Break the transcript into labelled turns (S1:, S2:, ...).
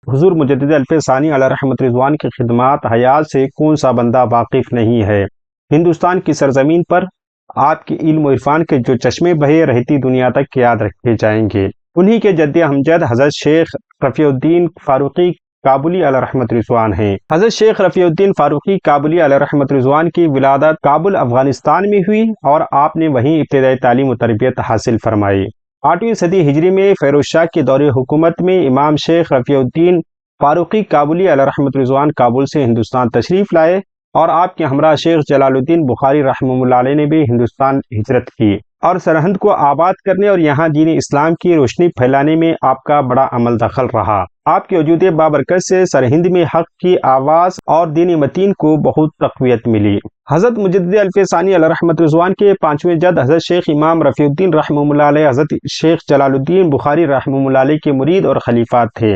S1: हुजूर मुजद्दिद अल्फ़सानी अलैहि रहमत रिज़वान की खिदमात हयात से कौन सा बंदा वाकिफ़ नहीं है। हिंदुस्तान की सरजमीन पर आपके इल्म इरफान के जो चश्मे बहे रहती दुनिया तक याद रखे जाएंगे। उन्हीं के जद्द हमजद हज़रत शेख रफ़ीउद्दीन फ़ारूक़ी काबुली अलैहि रहमत रिज़वान हैं। हज़रत शेख रफ़ीउद्दीन फ़ारूक़ी काबुली अलैहि रहमत रिज़वान की विलादत काबुल अफ़गानिस्तान में हुई और आपने वहीं इब्तिदाई तालीम व तरबियत हासिल फरमाई। 8वीं सदी हिजरी में फ़िरोज़ शाह के दौरे हुकूमत में इमाम शेख रफ़ीउद्दीन फ़ारूक़ी काबुली अलैहि रहमत रिज़वान काबुल से हिंदुस्तान तशरीफ़ लाए और आपके हमरा शेख जलालुद्दीन बुखारी रहमतुल्लाह अलैह ने भी हिंदुस्तान हिजरत की और सरहद को आबाद करने और यहाँ दीन इस्लाम की रोशनी फैलाने में आपका बड़ा अमल दखल रहा। आपके वजूद बाबरकत से सरहिंद में हक़ की आवाज़ और दीन मतीन को बहुत तक़वियत मिली। हज़रत मुजद्दिद अल्फ़सानी अलैहि रहमत रिज़वान के 5वें जद हज़रत शेख इमाम रफ़ीउद्दीन रहमतुल्लाह अलैह हज़रत शेख जलालुद्दीन बुखारी रहमतुल्लाह अलैह के मुरीद और खलीफा थे।